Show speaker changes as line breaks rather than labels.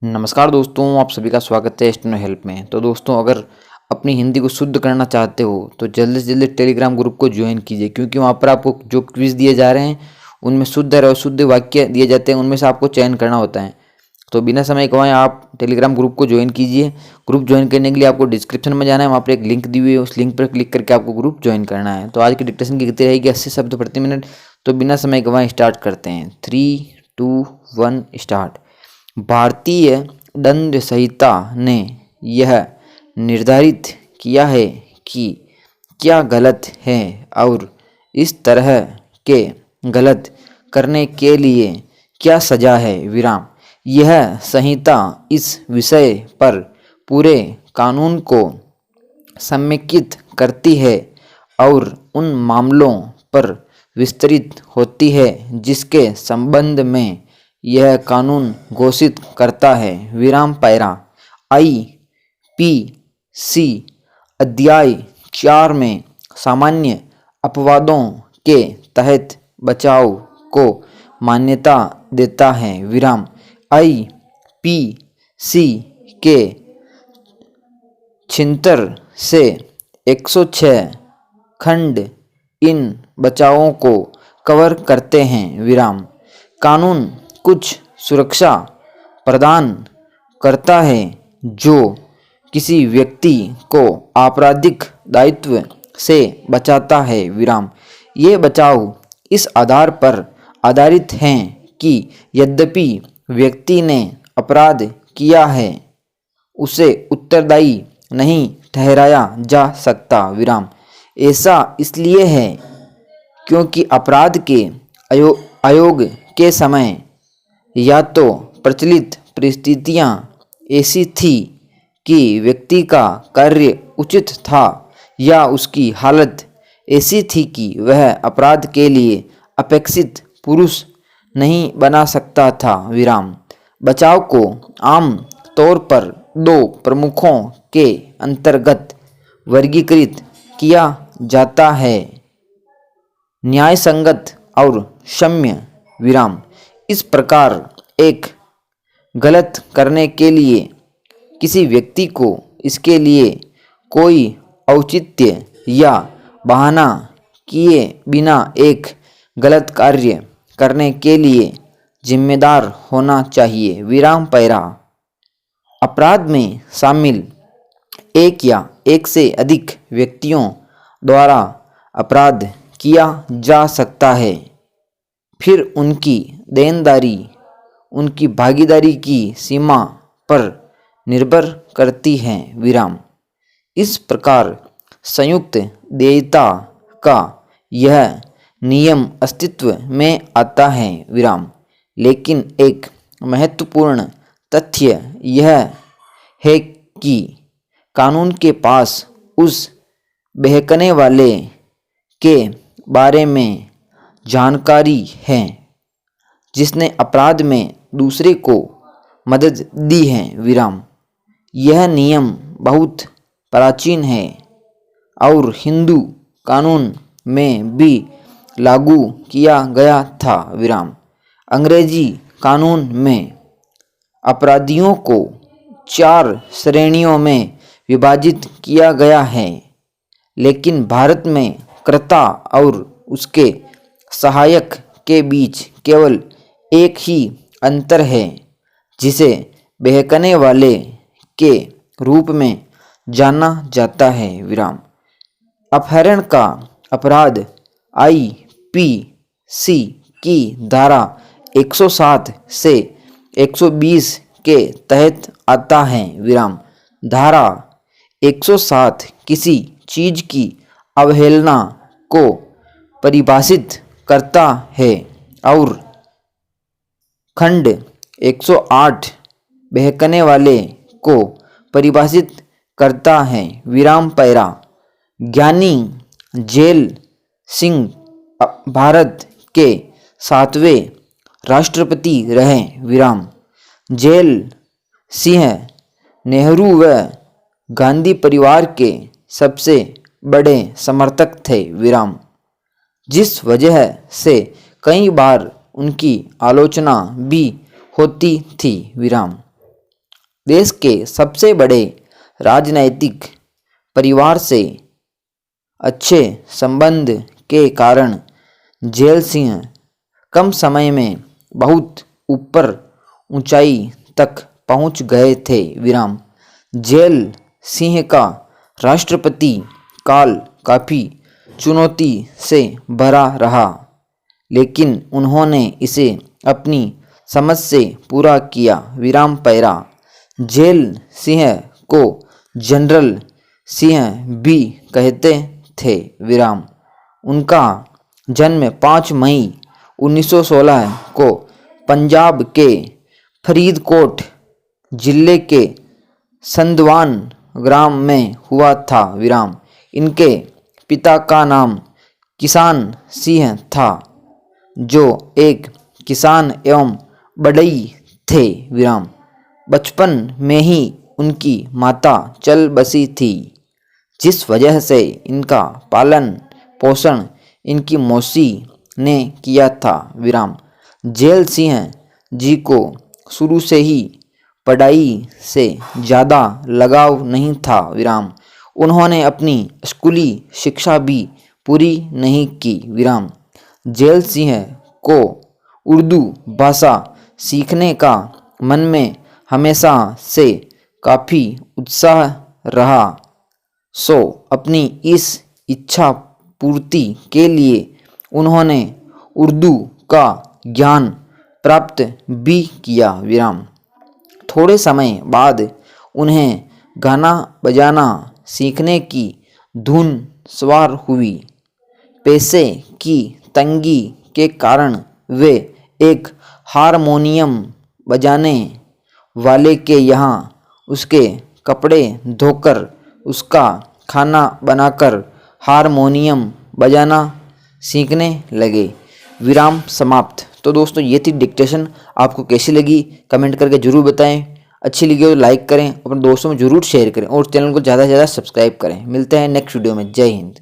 नमस्कार दोस्तों, आप सभी का स्वागत है स्टेनो हेल्प में। तो दोस्तों, अगर अपनी हिंदी को शुद्ध करना चाहते हो तो जल्दी से जल्दी टेलीग्राम ग्रुप को ज्वाइन कीजिए, क्योंकि वहाँ पर आपको जो क्विज दिए जा रहे हैं उनमें शुद्ध और अशुद्ध वाक्य दिए जाते हैं, उनमें से आपको चयन करना होता है। तो बिना समय गंवाए आप टेलीग्राम ग्रुप को ज्वाइन कीजिए। ग्रुप ज्वाइन करने के लिए आपको डिस्क्रिप्शन में जाना है, वहाँ पर एक लिंक दी हुई है, उस लिंक पर क्लिक करके आपको ग्रुप ज्वाइन करना है। तो आज की डिक्टेशन की गति रहेगी 80 शब्द प्रति मिनट। तो बिना समय गंवाए स्टार्ट करते हैं। 3, 2, 1 स्टार्ट। भारतीय दंड संहिता ने यह निर्धारित किया है कि क्या गलत है और इस तरह के गलत करने के लिए क्या सजा है विराम। यह संहिता इस विषय पर पूरे कानून को समेकित करती है और उन मामलों पर विस्तृत होती है जिसके संबंध में यह कानून घोषित करता है विराम। पैरा IPC अध्याय 4 में सामान्य अपवादों के तहत बचाव को मान्यता देता है विराम। IPC के 76 से 106 खंड इन बचावों को कवर करते हैं विराम। कानून कुछ सुरक्षा प्रदान करता है जो किसी व्यक्ति को आपराधिक दायित्व से बचाता है विराम। ये बचाव इस आधार पर आधारित हैं कि यद्यपि व्यक्ति ने अपराध किया है, उसे उत्तरदायी नहीं ठहराया जा सकता विराम। ऐसा इसलिए है क्योंकि अपराध के आयोग के समय या तो प्रचलित परिस्थितियां ऐसी थी कि व्यक्ति का कार्य उचित था या उसकी हालत ऐसी थी कि वह अपराध के लिए अपेक्षित पुरुष नहीं बना सकता था विराम। बचाव को आम तौर पर 2 प्रमुखों के अंतर्गत वर्गीकृत किया जाता है, न्यायसंगत और क्षम्य विराम। इस प्रकार एक गलत करने के लिए किसी व्यक्ति को इसके लिए कोई औचित्य या बहाना किए बिना एक गलत कार्य करने के लिए जिम्मेदार होना चाहिए विराम। पैरा अपराध में शामिल एक या एक से अधिक व्यक्तियों द्वारा अपराध किया जा सकता है, फिर उनकी देनदारी उनकी भागीदारी की सीमा पर निर्भर करती है विराम। इस प्रकार संयुक्त देयता का यह नियम अस्तित्व में आता है विराम। लेकिन एक महत्वपूर्ण तथ्य यह है कि कानून के पास उस बहकने वाले के बारे में जानकारी है जिसने अपराध में दूसरे को मदद दी है विराम। यह नियम बहुत प्राचीन है और हिंदू कानून में भी लागू किया गया था विराम। अंग्रेजी कानून में अपराधियों को 4 श्रेणियों में विभाजित किया गया है, लेकिन भारत में कर्ता और उसके सहायक के बीच केवल एक ही अंतर है, जिसे बहकने वाले के रूप में जाना जाता है विराम। अपहरण का अपराध IPC की धारा 107 से 120 के तहत आता है विराम। धारा 107 किसी चीज की अवहेलना को परिभाषित करता है और खंड 108 बहकने वाले को परिभाषित करता है विराम। पैरा ज्ञानी झैल सिंह भारत के 7वें राष्ट्रपति रहे विराम। झैल सिंह नेहरू व गांधी परिवार के सबसे बड़े समर्थक थे विराम, जिस वजह से कई बार उनकी आलोचना भी होती थी विराम। देश के सबसे बड़े राजनैतिक परिवार से अच्छे संबंध के कारण झेल सिंह कम समय में बहुत ऊपर ऊंचाई तक पहुंच गए थे। विराम। झेल सिंह का राष्ट्रपति काल काफ़ी चुनौती से भरा रहा, लेकिन उन्होंने इसे अपनी समझ से पूरा किया। विराम पैरा। झेल सिंह को जनरल सिंह भी कहते थे। विराम। उनका जन्म 5 मई 1916 को पंजाब के फरीदकोट जिले के संधवान ग्राम में हुआ था। विराम। इनके पिता का नाम किसान सिंह था, जो एक किसान एवं बढ़ई थे। विराम। बचपन में ही उनकी माता चल बसी थी, जिस वजह से इनका पालन पोषण इनकी मौसी ने किया था। विराम। झेल सिंह जी को शुरू से ही पढ़ाई से ज़्यादा लगाव नहीं था। विराम। उन्होंने अपनी स्कूली शिक्षा भी पूरी नहीं की। विराम। झेल सिंह को उर्दू भाषा सीखने का मन में हमेशा से काफ़ी उत्साह रहा, सो अपनी इस इच्छा पूर्ति के लिए उन्होंने उर्दू का ज्ञान प्राप्त भी किया। विराम। थोड़े समय बाद उन्हें गाना बजाना सीखने की धुन सवार हुई। पैसे की तंगी के कारण वे एक हारमोनियम बजाने वाले के यहाँ उसके कपड़े धोकर, उसका खाना बनाकर हारमोनियम बजाना सीखने लगे। विराम समाप्त। तो दोस्तों, ये थी डिक्टेशन। आपको कैसी लगी कमेंट करके ज़रूर बताएं। अच्छी लगी हो तो लाइक करें, अपने दोस्तों में ज़रूर शेयर करें और चैनल को ज़्यादा से ज़्यादा सब्सक्राइब करें। मिलते हैं नेक्स्ट वीडियो में। जय हिंद।